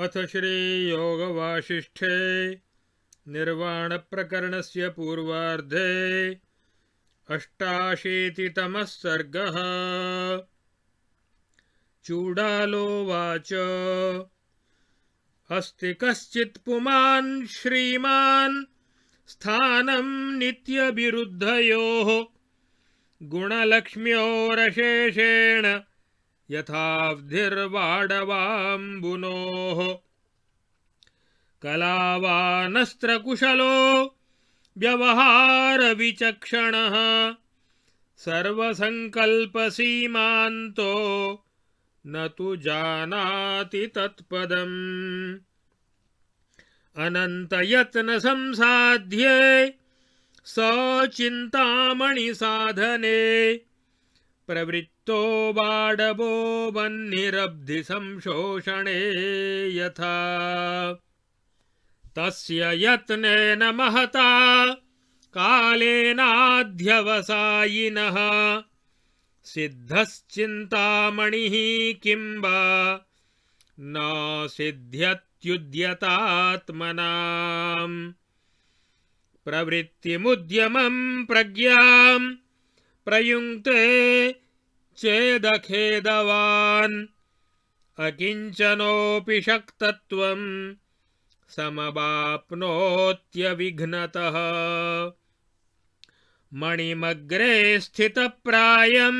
अथ श्रीयोगवासिष्ठे निर्वाणप्रकरणस्य पूर्वार्धे अष्टाशीतितमः सर्गः। चूडालोवाच अस्ति कश्चित् पुमान् श्रीमान् स्थानं नित्यविरुद्धयोः गुणलक्ष्म्योरशेषेण यथाब्धिर्वाडवाम्बुनोः कलावानस्त्रकुशलो व्यवहारविचक्षणः सर्वसङ्कल्पसीमान्तो न तु जानाति तत्पदम् अनन्तयत्नसंसाध्ये सचिन्तामणिसाधने प्रवृत्तो बाडवो वह्निरब्धिसंशोषणे यथा तस्य यत्नेन महता कालेनाध्यवसायिनः सिद्धश्चिन्तामणिः किं वा न सिद्ध्यत्युद्यतात्मनाम् प्रवृत्तिमुद्यमं प्रज्ञां प्रयुङ्क्ते चेदखेदवान् अकिञ्चनोऽपि शक्तत्वं समवाप्नोत्यविघ्नतः मणिमग्रे स्थितप्रायं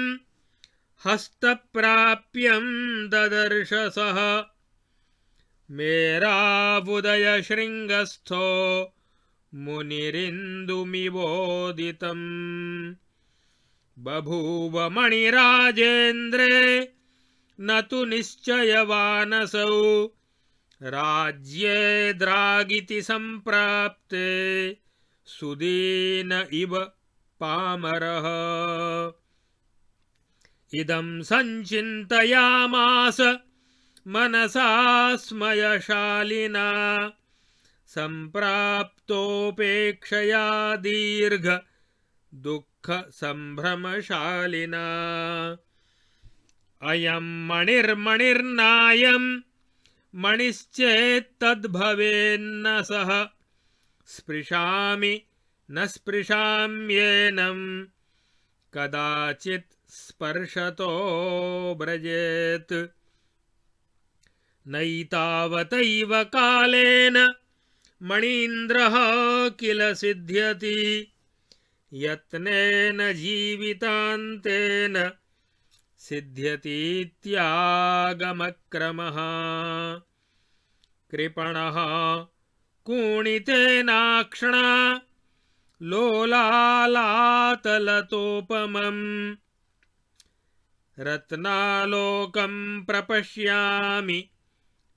हस्तप्राप्यं ददर्श सः मेरावुदयशृङ्गस्थो मुनिरिन्दुमिवोदितम् बभूव मणिराजेन्द्रे न तु निश्चयवानसौ राज्ये द्रागिति सम्प्राप्ते सुदीन इव पामरः इदं सञ्चिन्तयामास मनसा स्मयशालिना सम्प्राप्तोपेक्षया दीर्घ दुःख सम्भ्रमशालिना अयं मणिर्मणिर्नायं मणिश्चेत्तद्भवेन्न सः स्पृशामि न स्पृशाम्येनं कदाचित् स्पर्शतो व्रजेत् नैतावतैव कालेन मणीन्द्रः किल सिद्ध्यति यत्नेन जीवितान्तेन सिद्ध्यतीत्यागमक्रमः कृपणः कूणितेनाक्ष्णा लोलालातलतोपमम् रत्नालोकं प्रपश्यामि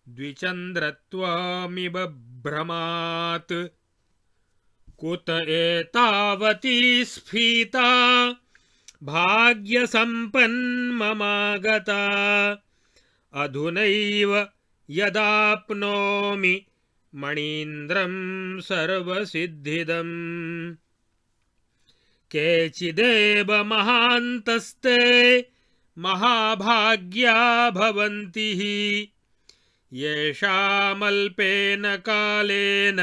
द्विचन्द्रत्वमिव भ्रमात् कुत एतावती स्फीता भाग्यसम्पन्ममागता अधुनैव यदाप्नोमि मणीन्द्रं सर्वसिद्धिदम् केचिदेव महान्तस्ते महाभाग्या भवन्ति येषामल्पेन कालेन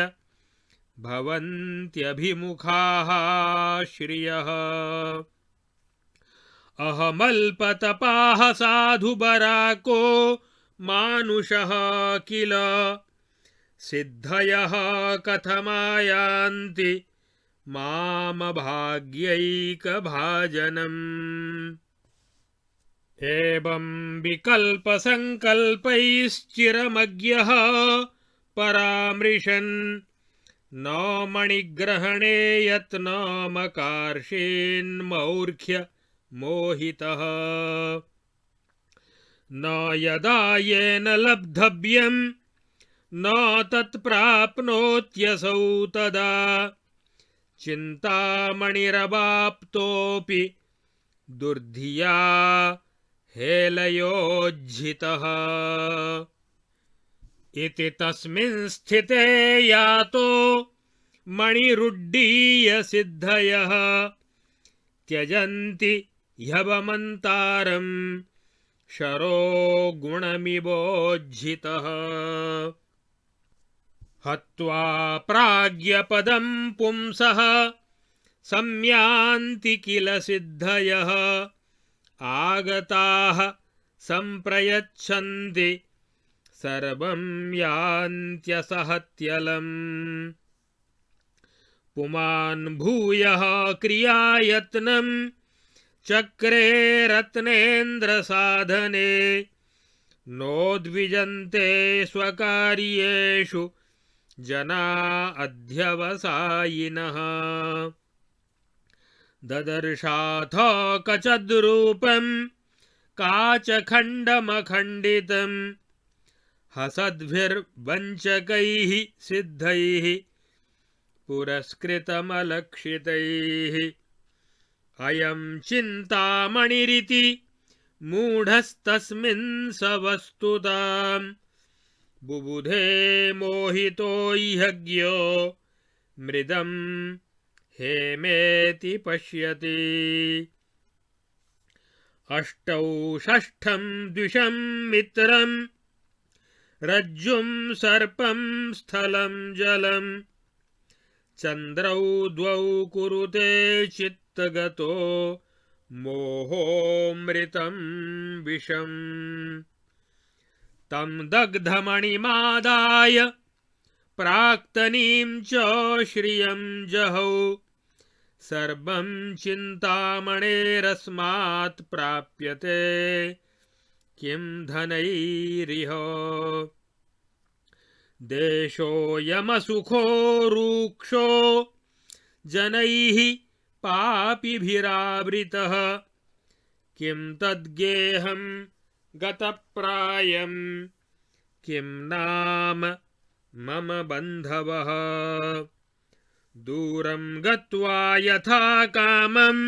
भवन्त्यभिमुखाः श्रियः अहमल्पतपाः साधुबराको मानुषः किल सिद्धयः कथमायान्ति मामभाग्यैकभाजनम् एवं विकल्पसङ्कल्पैश्चिरमज्ञः परामृशन् न मणिग्रहणे यत्नमकार्षेन्मौर्ख्य मोहितः न यदा येन लब्धव्यं न तत्प्राप्नोत्यसौ तदा चिन्तामणिरवाप्तोऽपि दुर्धिया हेलयोज्झितः इति तस्मिन् स्थिते यातो मणिरुड्डीय सिद्धयः त्यजन्ति ह्यवमन्तारं शरो गुणमिवोज्झितः हत्वा प्राज्ञपदं पुंसः सम्यान्ति किल सिद्धयः आगताः सम्प्रयच्छन्ति सर्वं यान्त्यसहत्यलम् पुमान् भूयः क्रियायत्नं चक्रे रत्नेन्द्रसाधने नोद्विजन्ते स्वकार्येषु जना अध्यवसायिनः ददर्शाथ कचद्रूपं काचखण्डमखण्डितं हसद्भिर्वञ्चकैः सिद्धैः पुरस्कृतमलक्षितैः अयं चिन्तामणिरिति मूढस्तस्मिन् स वस्तुतां बुबुधे मोहितो ह्यज्ञो मृदं हेमेति पश्यति अष्टौ षष्ठं द्विषं मित्रं रज्जुं सर्पं स्थलं जलं चन्द्रौ द्वौ कुरुते चित्तगतो मोहोमृतं विषम् तं दग्धमणिमादाय प्राक्तनीं च श्रियं जहौ सर्वं चिन्तामणेरस्मात् प्राप्यते किं धनैरिह देशोऽयमसुखो रूक्षो जनैः पापिभिरावृतः किं तद्गेहं गतप्रायं किं नाम मम बन्धवः दूरं गत्वा यथा कामं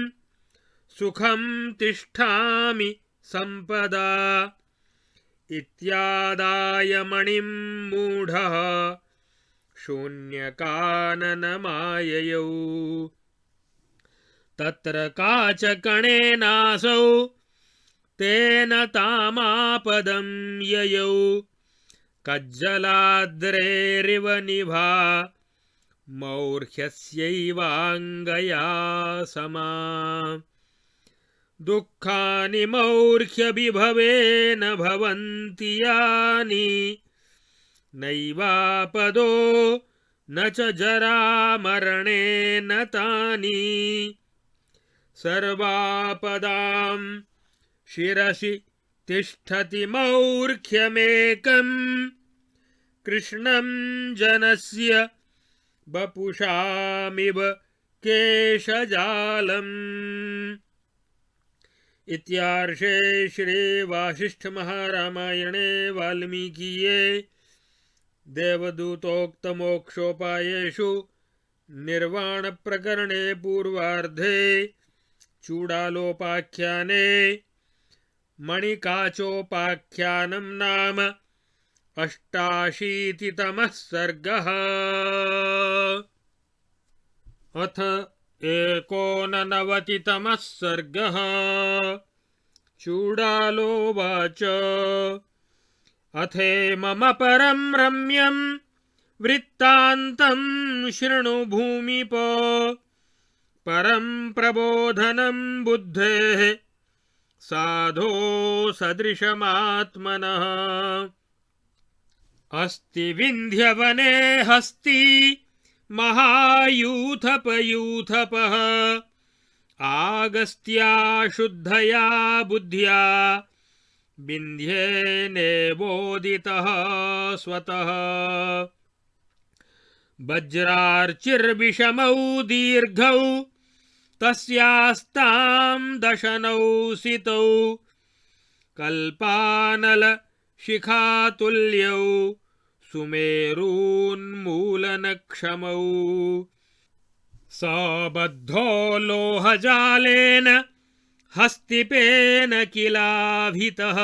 सुखं तिष्ठामि सम्पदा इत्यादाय मणिं मूढः शून्यकाननमाययौ तत्र काचकणेनासौ तेन तामापदं ययौ कज्जलाद्रेरिव निभा मौर्ह्यस्यैवाङ्गया समा दुःखानि मौर्ह्यविभवेन भवन्ति यानि नैवापदो न च जरामरणेन तानि सर्वापदां शिरसि तिष्ठति मौर्ख्यमेकं कृष्णं जनस्य वपुषामिव केशजालम् इत्यार्षे श्री वासिष्ठ महारामायणे वाल्मीकीये देवदूतोक्तमोक्षोपायेषु निर्वाणप्रकरणे पूर्वार्धे चूडालोपाख्याने मणिकाचोपाख्यानं नाम 88तमः सर्गः। अथ 89तमः सर्गः। चूडालोवाच अथे मम परं रम्यं वृत्तान्तं शृणु भूमिप परं प्रबोधनं बुद्धेः साधो सदृशमात्मनः अस्ति विन्ध्यवने हस्ती महायूथपयूथपः आगस्त्या शुद्धया बुद्ध्या विन्ध्येनेवोदितः स्वतः वज्रार्चिर्विषमौ दीर्घौ तस्यास्तां दशनौ सितौ कल्पानलशिखातुल्यौ सुमेरून्मूलनक्षमौ सबद्धो लोहजालेन हस्तिपेन किलाभितः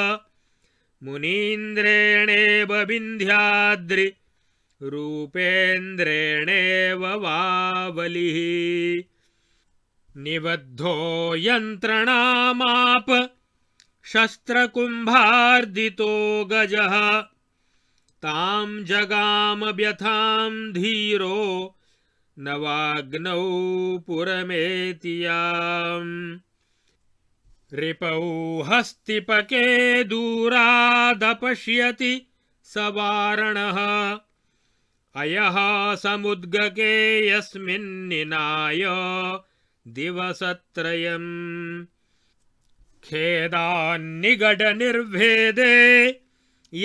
मुनीन्द्रेणेव विन्ध्याद्रि रूपेन्द्रेणेव वावलिः निबद्धो यन्त्रणामाप शस्त्रकुम्भार्दितो गजः तां जगाम व्यथां धीरो नवाग्नौ पुरमेति याम् रिपौ हस्तिपके दूरादपश्यति सवारणः अयः समुद्गके यस्मिन्निनाय दिवसत्रयम् खेदान्निगडनिर्भेदे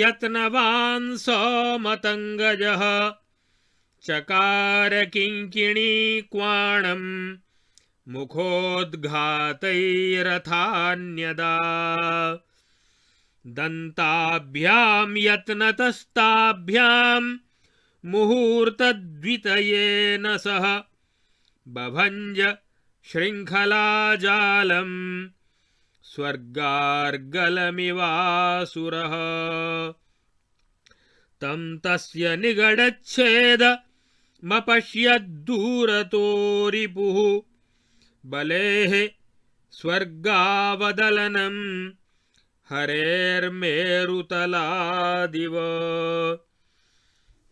यत्नवान् स मतङ्गजः चकार किङ्किणीक्वाणम् मुखोद्घातैरथान्यदा दन्ताभ्यां यत्नतस्ताभ्यां मुहूर्तद्वितयेन सह बभञ्ज शृङ्खलाजालम् स्वर्गार्गलमिवासुरः तं तस्य निगडच्छेदमपश्यद्दूरतो रिपुः बलेः स्वर्गावदलनं हरेर्मेरुतलादिव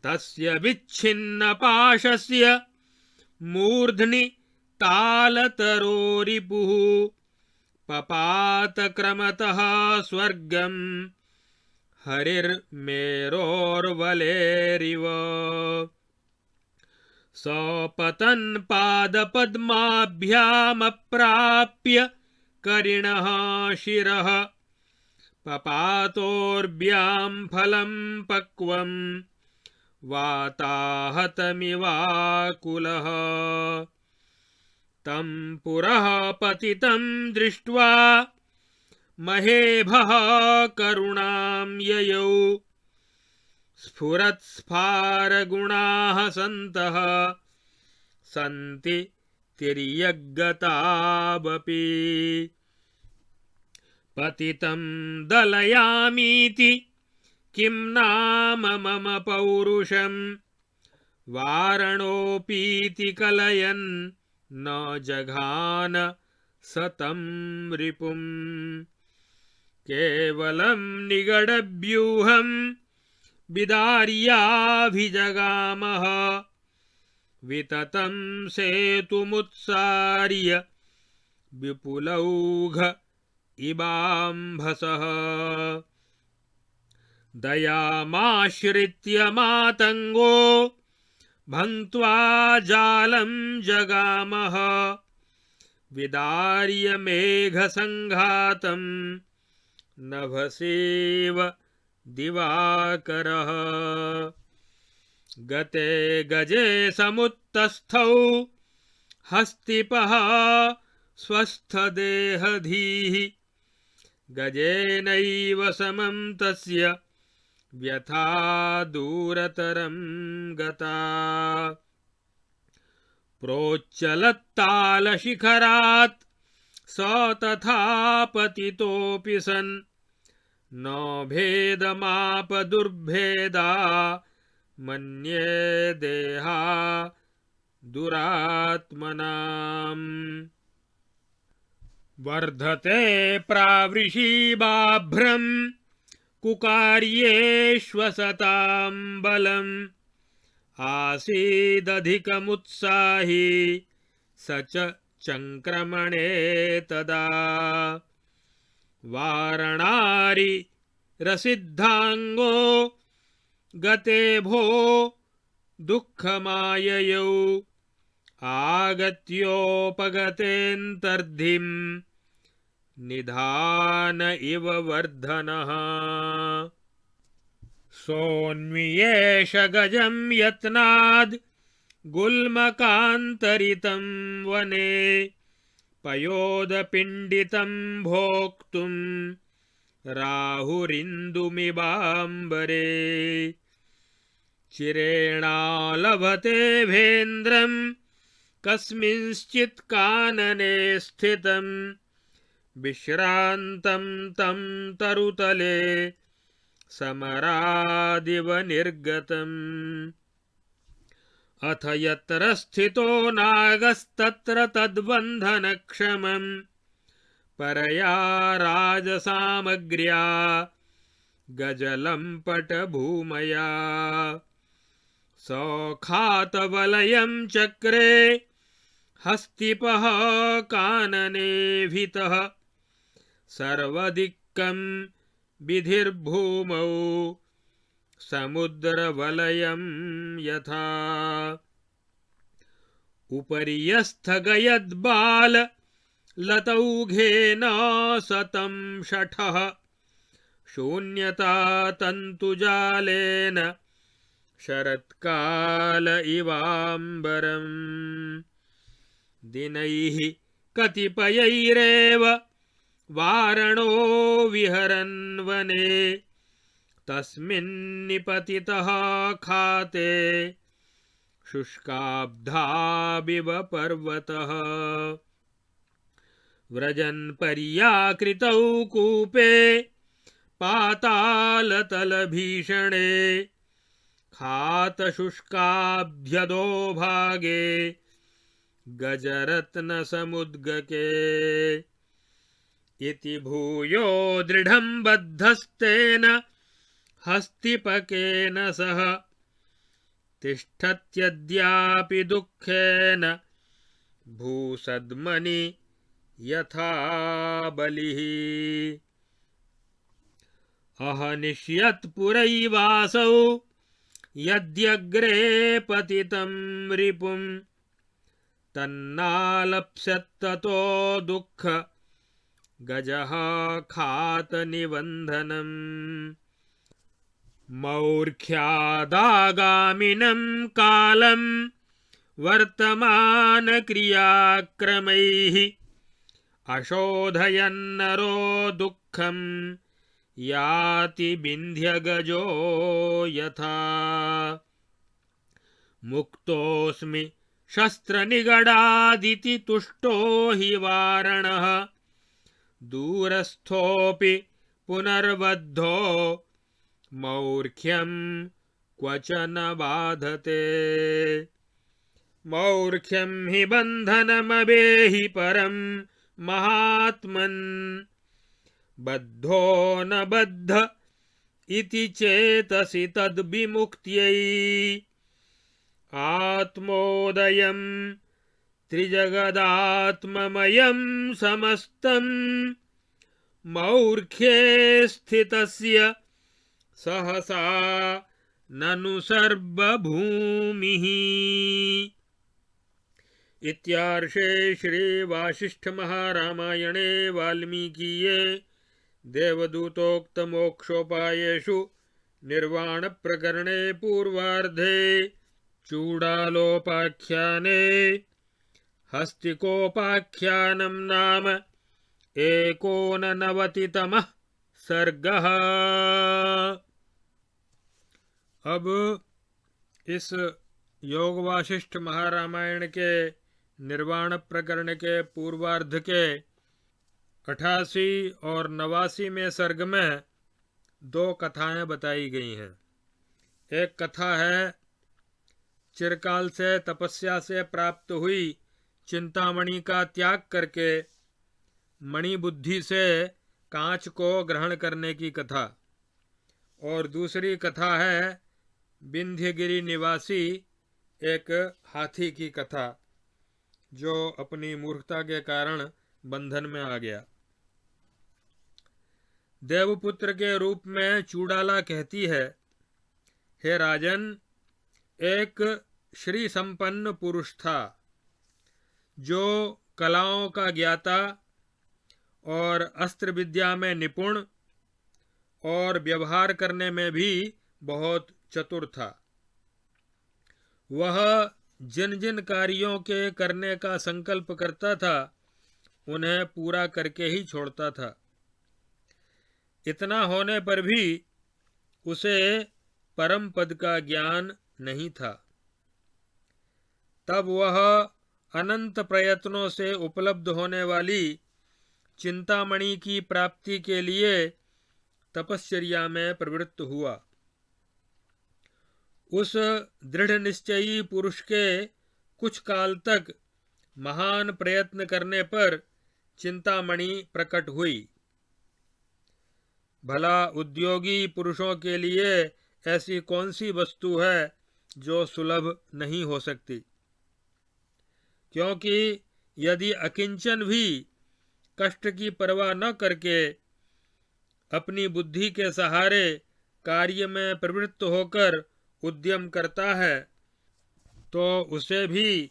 तस्य विच्छिन्नपाशस्य मूर्ध्नि तालतरो रिपुः पपातक्रमतः स्वर्गं हरिर्मेरोर्वलेरिव सपतन् पादपद्माभ्यामप्राप्य करिणः शिरः पपातोर्भ्यां फलं पक्वं वाताहतमिवाकुलः तं पुरः पतितं दृष्ट्वा महेभः करुणां ययौ स्फुरत्स्फारगुणाः सन्तः सन्ति तिर्यग्गतावपि पतितं दलयामीति किं नाम मम पौरुषं वारणोऽपीति कलयन् न जघान सतं रिपुं केवलं निगडव्यूहं विदार्याभिजगामः विततं सेतुमुत्सार्य विपुलौघ इवाम्भसः दयामाश्रित्य मातङ्गो भङ्क्त्वा जालं जगामः विदार्य मेघसङ्घातं नभसेव दिवाकरः गते गजे समुत्तस्थौ हस्तिपः स्वस्थदेहधीः गजेनैव समं तस्य व्यथा दूरतरं गता प्रोच्चलत्तालशिखरात् स तथा पतितोऽपि सन् न भेदमाप दुर्भेदा मन्ये देहा दुरात्मनाम् वर्धते प्रावृषीबाभ्रं कुकार्येष्वसतां बलम् आसीदधिकमुत्साही स च चङ्क्रमणे तदा वारणारि रसिद्धाङ्गो गते भो दुःखमाययौ आगत्योपगतेऽन्तर्धिं निधान इव वर्धनः सोऽन्वियेष गजं यत्नाद् गुल्मकान्तरितं वने पयोदपिण्डितं भोक्तुं राहुरिन्दुमिवाम्बरे चिरेणालभते भेन्द्रं कस्मिंश्चित् कानने स्थितं विश्रान्तं तं तरुतले समरादिव निर्गतम् अथ यत्र स्थितो नागस्तत्र तद्बन्धनक्षमं परया राजसामग्र्या गजलम्पटभूमया सौखातवलयं चक्रे हस्तिपः काननेभितः सर्वदिक्कं विधिर्भूमौ समुद्रवलयं यथा उपरि यस्थगयद्बाल लतौघेन सतं शठः शून्यता तन्तुजालेन शरत्काल इवाम्बरम् दिनैः कतिपयैरेव वारणो विहरन् वने तस्मिन्निपतितः खाते शुष्काब्धाविव पर्वतः व्रजन् पर्याकृतौ कूपे पातालतलभीषणे खातशुष्काभ्यदो भागे गजरत्नसमुद्गके इति भूयो दृढं बद्धस्तेन हस्तिपकेन सह तिष्ठत्यद्यापि दुःखेन भूसद्मनि यथा बलिः अहनिष्यत्पुरैवासौ यद्यग्रे पतितं रिपुं तन्नालप्स्यत्ततो दुःख गजः खातनिबन्धनम् मौर्ख्यादागामिनं कालं वर्तमानक्रियाक्रमैः अशोधयन्नरो दुःखं याति विन्ध्यगजो यथा मुक्तोऽस्मि शस्त्रनिगडादिति तुष्टो हि वारणः दूरस्थोऽपि पुनर्बद्धो मौर्ख्यं क्वचन बाधते मौर्ख्यं हि बन्धनमवेहि परं महात्मन् बद्धो न बद्ध इति चेतसि तद्विमुक्त्यै आत्मोदयं त्रिजगदात्ममयं समस्तं मौर्ख्ये स्थितस्य सहसा ननु सर्वभूमिः। इत्यार्षे श्री वासिष्ठ महारामायणे वाल्मीकीये देवदूतोक्त मोक्षोपायेषु निर्वाण प्रकरणे पूर्वार्धे चूडालोपाख्याने हस्तिकोपाख्यानं नाम 89तमः सर्गः। अब इस योग वासिष्ठ महारामायण के निर्वाण प्रकरण के पूर्वार्ध के 88 और 89वें सर्ग में 2 कथाएं बताई गई हैं। एक कथा है चिरकाल से तपस्या से प्राप्त हुई चिंतामणि का त्याग करके मणि बुद्धि से कांच को ग्रहण करने की कथा, और दूसरी कथा है विंध्यगिरि निवासी एक हाथी की कथा जो अपनी मूर्खता के कारण बंधन में आ गया। देवपुत्र के रूप में चूड़ाला कहती है, हे राजन, एक श्री संपन्न पुरुष था जो कलाओं का ज्ञाता और अस्त्र विद्या में निपुण और व्यवहार करने में भी बहुत चतुर था। वह जिन जिन कार्यों के करने का संकल्प करता था उन्हें पूरा करके ही छोड़ता था। इतना होने पर भी उसे परम पद का ज्ञान नहीं था। तब वह अनंत प्रयत्नों से उपलब्ध होने वाली चिंतामणि की प्राप्ति के लिए तपश्चर्या में प्रवृत्त हुआ। उस दृढ़ निश्चयी पुरुष के कुछ काल तक महान प्रयत्न करने पर चिंतामणि प्रकट हुई। भला उद्योगी पुरुषों के लिए ऐसी कौन सी वस्तु है जो सुलभ नहीं हो सकती, क्योंकि यदि अकिंचन भी कष्ट की परवाह न करके अपनी बुद्धि के सहारे कार्य में प्रवृत्त होकर उद्यम करता है, तो उसे भी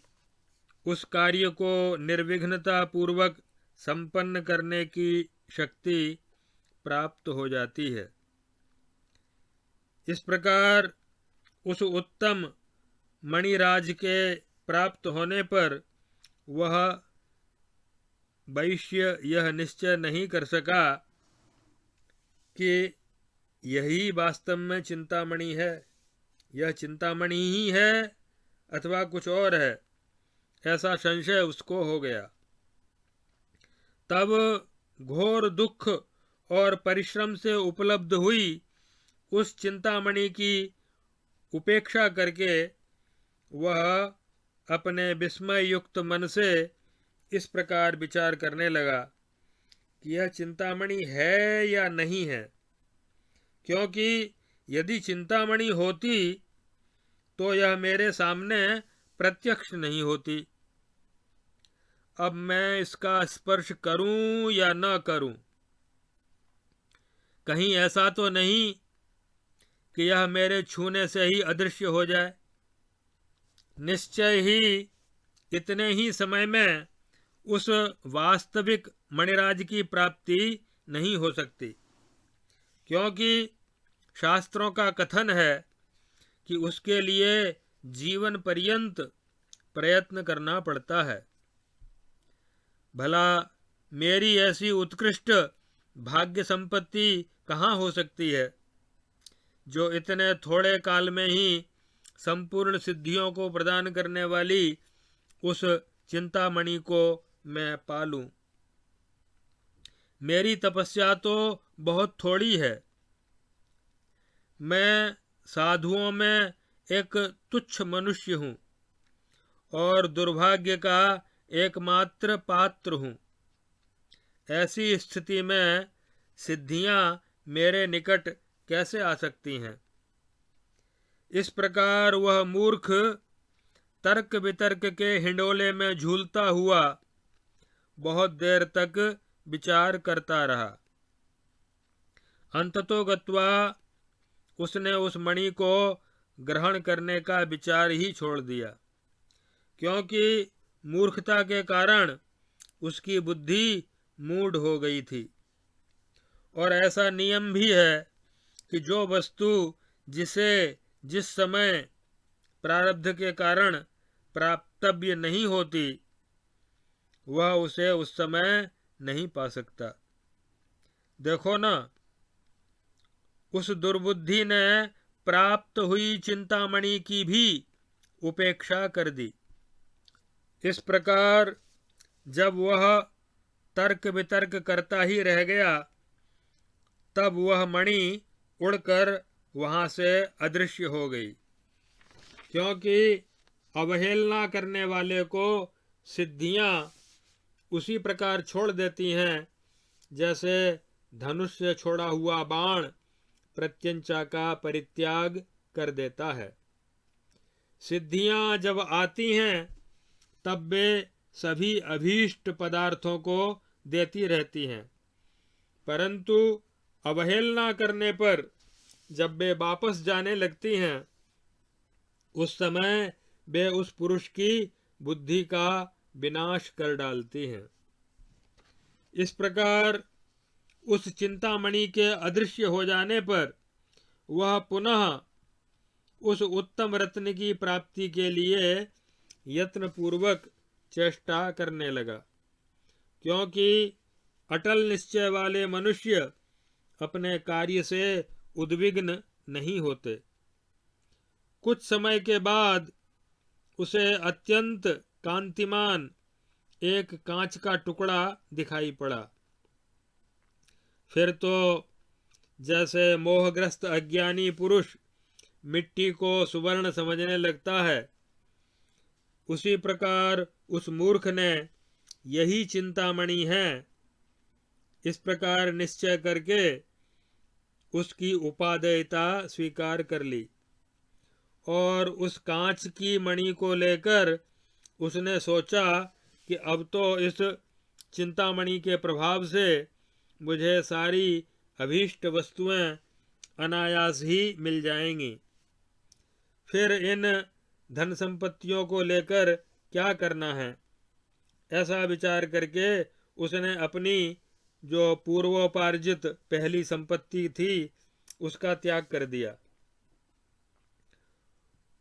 उस कार्य को निर्विघ्नता पूर्वक संपन्न करने की शक्ति प्राप्त हो जाती है। इस प्रकार उस उत्तम मणिराज के प्राप्त होने पर वह वैश्य यह निश्चय नहीं कर सका कि यही वास्तव में चिंतामणि है, यह चिंतामणि ही है अथवा कुछ और है, ऐसा संशय उसको हो गया। तब घोर दुख और परिश्रम से उपलब्ध हुई उस चिंतामणि की उपेक्षा करके वह अपने विस्मय युक्त मन से इस प्रकार विचार करने लगा कि यह चिंतामणि है या नहीं है, क्योंकि यदि चिंतामणि होती तो यह मेरे सामने प्रत्यक्ष नहीं होती। अब मैं इसका स्पर्श करूं या न करूं, कहीं ऐसा तो नहीं कि यह मेरे छूने से ही अदृश्य हो जाए। निश्चय ही इतने ही समय में उस वास्तविक मणिराज की प्राप्ति नहीं हो सकती, क्योंकि शास्त्रों का कथन है कि उसके लिए जीवन पर्यंत प्रयत्न करना पड़ता है। भला मेरी ऐसी उत्कृष्ट भाग्य संपत्ति कहाँ हो सकती है जो इतने थोड़े काल में ही संपूर्ण सिद्धियों को प्रदान करने वाली उस चिंतामणि को मैं पालूं। मेरी तपस्या तो बहुत थोड़ी है, मैं साधुओं में एक तुच्छ मनुष्य हूँ और दुर्भाग्य का एकमात्र पात्र हूँ। ऐसी स्थिति में सिद्धियां मेरे निकट कैसे आ सकती हैं। इस प्रकार वह मूर्ख तर्क वितर्क के हिंडोले में झूलता हुआ बहुत देर तक विचार करता रहा। अंततोगत्वा उसने उस मणि को ग्रहण करने का विचार ही छोड़ दिया, क्योंकि मूर्खता के कारण उसकी बुद्धि मूढ़ हो गई थी। और ऐसा नियम भी है कि जो वस्तु जिसे जिस समय प्रारब्ध के कारण प्राप्तव्य नहीं होती, वह उसे उस समय नहीं पा सकता। देखो ना, उस दुर्बुद्धि ने प्राप्त हुई चिंतामणि की भी उपेक्षा कर दी। इस प्रकार जब वह तर्क वितर्क करता ही रह गया, तब वह मणि उड़कर वहां से अदृश्य हो गई, क्योंकि अवहेलना करने वाले को सिद्धियां उसी प्रकार छोड़ देती हैं जैसे धनुष से छोड़ा हुआ बाण प्रत्यंचा का परित्याग कर देता है। सिद्धियां जब आती हैं तब वे सभी अभीष्ट पदार्थों को देती रहती हैं, परंतु अवहेलना करने पर जब वे वापस जाने लगती हैं, उस समय वे उस पुरुष की बुद्धि का विनाश कर डालती हैं। इस प्रकार उस चिंतामणि के अदृश्य हो जाने पर वह पुनः उस उत्तम रत्न की प्राप्ति के लिए यत्न पूर्वक चेष्टा करने लगा, क्योंकि अटल निश्चय वाले मनुष्य अपने कार्य से उद्विग्न नहीं होते। कुछ समय के बाद उसे अत्यंत कांतिमान एक कांच का टुकड़ा दिखाई पड़ा। फिर तो जैसे मोहग्रस्त अज्ञानी पुरुष मिट्टी को सुवर्ण समझने लगता है, उसी प्रकार उस मूर्ख ने यही चिंतामणि है, इस प्रकार निश्चय करके उसकी उपादेयता स्वीकार कर ली। और उस कांच की मणि को लेकर उसने सोचा कि अब तो इस चिंतामणि के प्रभाव से मुझे सारी अभीष्ट वस्तुएं अनायास ही मिल जाएंगी। फिर इन धन संपत्तियों को लेकर क्या करना है, ऐसा विचार करके उसने अपनी जो पूर्वोपार्जित पहली संपत्ति थी उसका त्याग कर दिया,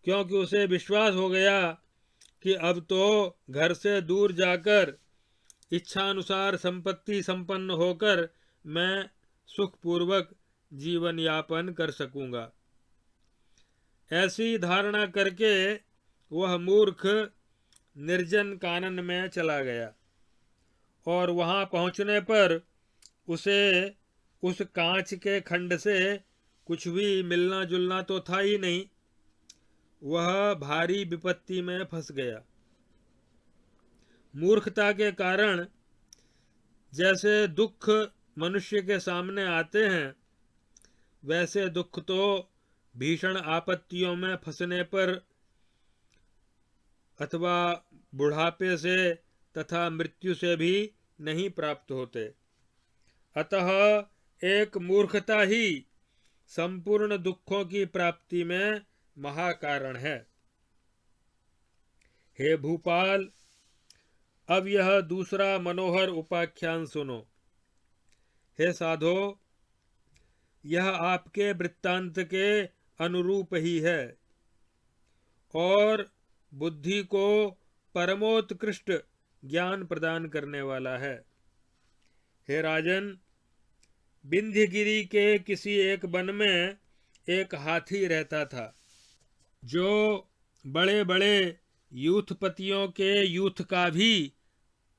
क्योंकि उसे विश्वास हो गया कि अब तो घर से दूर जाकर इच्छानुसार संपत्ति संपन्न होकर मैं सुखपूर्वक जीवन यापन कर सकूंगा। ऐसी धारणा करके वह मूर्ख निर्जन कानन में चला गया और वहां पहुंचने पर उसे उस कांच के खंड से कुछ भी मिलना जुलना तो था ही नहीं। वह भारी विपत्ति में फंस गया। मूर्खता के कारण जैसे दुख मनुष्य के सामने आते हैं, वैसे दुख तो भीषण आपत्तियों में फंसने पर अथवा बुढ़ापे से तथा मृत्यु से भी नहीं प्राप्त होते। अतः एक मूर्खता ही संपूर्ण दुखों की प्राप्ति में महाकारण है। हे भूपाल, अब यह दूसरा मनोहर उपाख्यान सुनो। हे साधो, यह आपके वृत्तांत के अनुरूप ही है और बुद्धि को परमोत्कृष्ट ज्ञान प्रदान करने वाला है। हे राजन, विंध्यगिरि के किसी एक वन में एक हाथी रहता था, जो बड़े बड़े यूथपतियों के यूथ का भी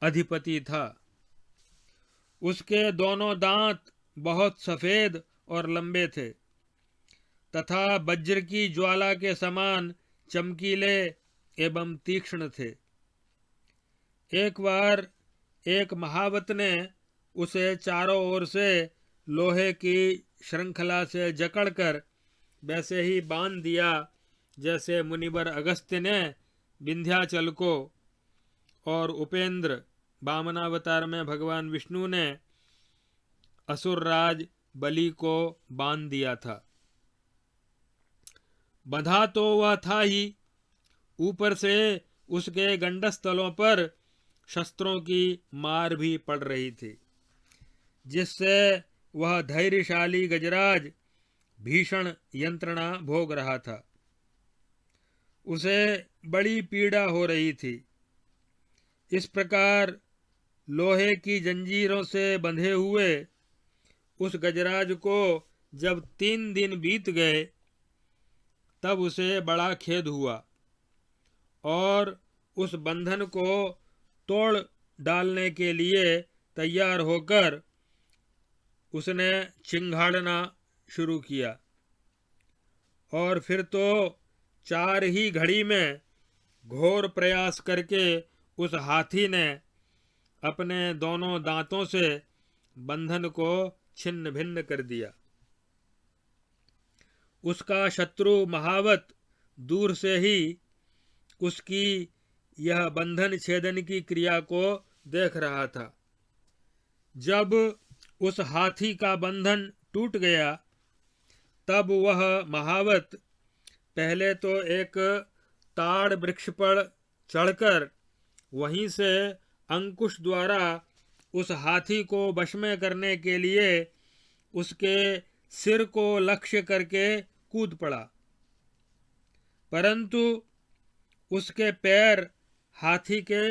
अधिपति था। उसके दोनों दांत बहुत सफेद और लंबे थे तथा वज्र की ज्वाला के समान चमकीले एवं तीक्ष्ण थे। एक बार एक महावत ने उसे चारों ओर से लोहे की श्रृंखला से जकड़कर वैसे ही बांध दिया जैसे मुनिवर अगस्त्य ने विंध्याचल को और उपेंद्र वामनावतार में भगवान विष्णु ने असुरराज बलि को बांध दिया था। बंधा तो वह था ही, ऊपर से उसके गंडस्थलों पर शस्त्रों की मार भी पड़ रही थी, जिससे वह धैर्यशाली गजराज भीषण यंत्रणा भोग रहा था। उसे बड़ी पीड़ा हो रही थी। इस प्रकार लोहे की जंजीरों से बंधे हुए उस गजराज को जब 3 दिन बीत गए, तब उसे बड़ा खेद हुआ और उस बंधन को तोड़ डालने के लिए तैयार होकर उसने चिंघाड़ना शुरू किया। और फिर तो 4 ही घड़ी में घोर प्रयास करके उस हाथी ने अपने दोनों दांतों से बंधन को छिन्न भिन्न कर दिया। उसका शत्रु महावत दूर से ही उसकी यह बंधन छेदन की क्रिया को देख रहा था। जब उस हाथी का बंधन टूट गया, तब वह महावत पहले तो एक ताड़ वृक्ष पर चढ़कर वहीं से अंकुश द्वारा उस हाथी को वश में करने के लिए उसके सिर को लक्ष्य करके कूद पड़ा, परंतु उसके पैर हाथी के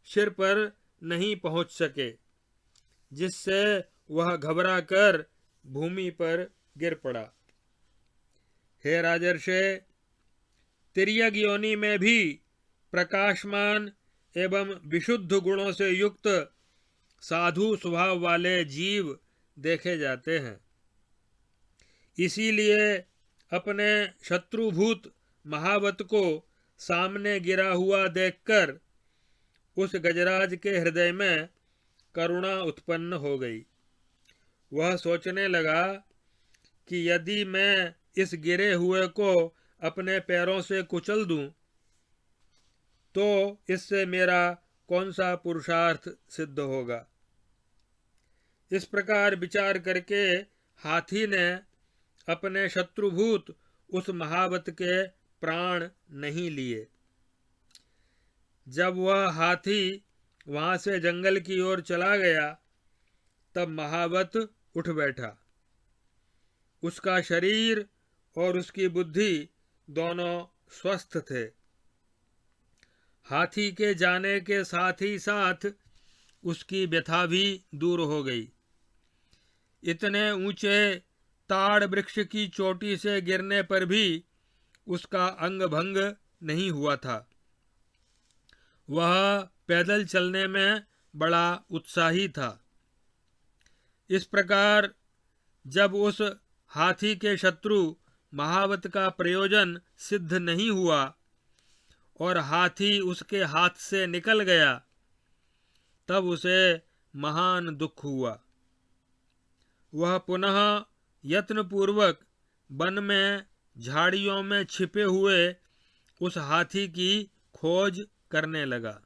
सिर पर नहीं पहुंच सके, जिससे वह घबरा कर भूमि पर गिर पड़ा। हे राजर्षे, तिर्यक योनि में भी प्रकाशमान एवं विशुद्ध गुणों से युक्त साधु स्वभाव वाले जीव देखे जाते हैं। इसीलिए अपने शत्रुभूत महावत को सामने गिरा हुआ देखकर उस गजराज के हृदय में करुणा उत्पन्न हो गई। वह सोचने लगा कि यदि मैं इस गिरे हुए को अपने पैरों से कुचल दूं तो इससे मेरा कौन सा पुरुषार्थ सिद्ध होगा। इस प्रकार विचार करके हाथी ने अपने शत्रुभूत उस महावत के प्राण नहीं लिए। जब वह हाथी वहां से जंगल की ओर चला गया तब महावत उठ बैठा। उसका शरीर और उसकी बुद्धि दोनों स्वस्थ थे। हाथी के जाने के साथ ही साथ उसकी व्यथा भी दूर हो गई। इतने ऊंचे ताड़ वृक्ष की चोटी से गिरने पर भी उसका अंग भंग नहीं हुआ था। वह पैदल चलने में बड़ा उत्साही था। इस प्रकार जब उस हाथी के शत्रु महावत का प्रयोजन सिद्ध नहीं हुआ और हाथी उसके हाथ से निकल गया तब उसे महान दुख हुआ। वह पुनः यत्नपूर्वक वन में झाड़ियों में छिपे हुए उस हाथी की खोज करने लगा।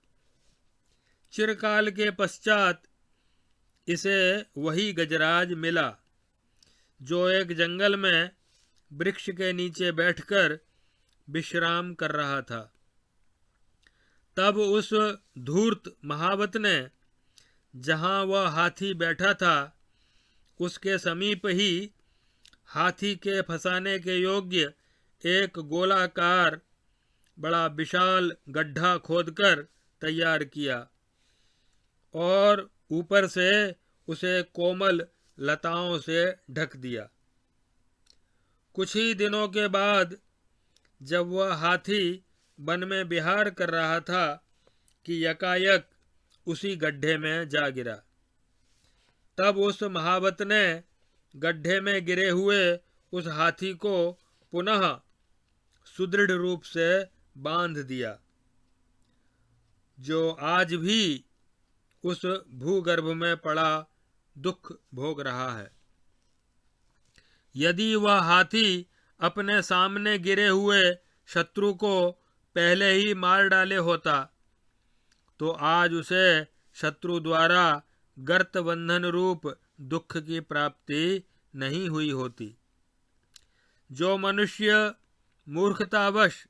चिरकाल के पश्चात इसे वही गजराज मिला जो एक जंगल में वृक्ष के नीचे बैठकर विश्राम कर रहा था। तब उस धूर्त महावत ने जहां वह हाथी बैठा था उसके समीप ही हाथी के फंसाने के योग्य एक गोलाकार बड़ा विशाल गड्ढा खोदकर तैयार किया और ऊपर से उसे कोमल लताओं से ढक दिया। कुछ ही दिनों के बाद जब वह हाथी वन में विहार कर रहा था कि यकायक उसी गड्ढे में जा गिरा। तब उस महावत ने गड्ढे में गिरे हुए उस हाथी को पुनः सुदृढ़ रूप से बांध दिया, जो आज भी उस भूगर्भ में पड़ा दुख भोग रहा है। यदि वह हाथी अपने सामने गिरे हुए शत्रु को पहले ही मार डाले होता तो आज उसे शत्रु द्वारा गर्त बंधन रूप दुख की प्राप्ति नहीं हुई होती। जो मनुष्य मूर्खतावश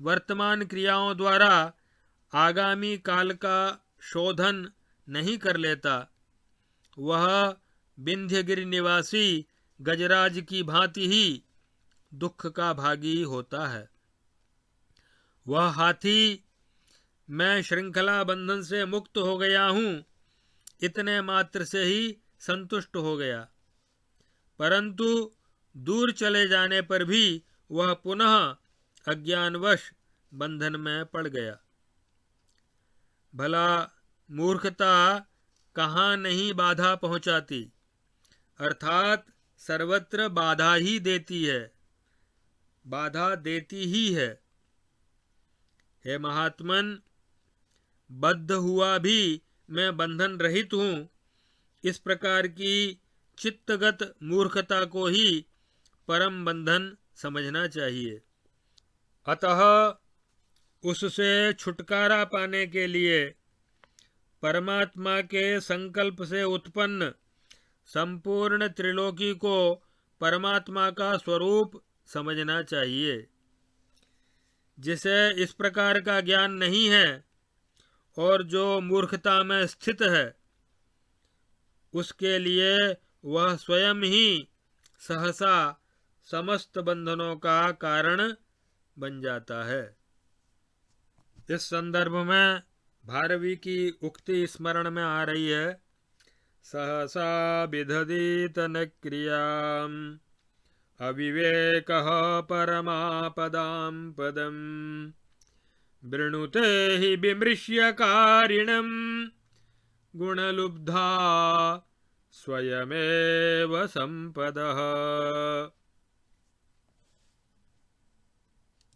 वर्तमान क्रियाओं द्वारा आगामी काल का शोधन नहीं कर लेता वह विंध्यगिरि निवासी गजराज की भांति ही दुख का भागी होता है। वह हाथी मैं श्रृंखला बंधन से मुक्त हो गया हूं इतने मात्र से ही संतुष्ट हो गया, परंतु दूर चले जाने पर भी वह पुनः अज्ञानवश बंधन में पड़ गया। भला मूर्खता कहाँ नहीं बाधा पहुंचाती, अर्थात सर्वत्र बाधा ही देती है, बाधा देती ही है। हे महात्मन, बद्ध हुआ भी मैं बंधन रहित हूँ, इस प्रकार की चित्तगत मूर्खता को ही परम बंधन समझना चाहिए। अतः उससे छुटकारा पाने के लिए परमात्मा के संकल्प से उत्पन्न संपूर्ण त्रिलोकी को परमात्मा का स्वरूप समझना चाहिए। जिसे इस प्रकार का ज्ञान नहीं है और जो मूर्खता में स्थित है उसके लिए वह स्वयं ही सहसा समस्त बंधनों का कारण बन जाता है। इस संदर्भ में भारवी की उक्ति स्मरण में आ रही है, सहसा विदधीत न क्रियाम अविवेकः परमापदां पदम वृणुते हि विमृश्य कारिणं गुणलुब्धा स्वयमेव संपदः।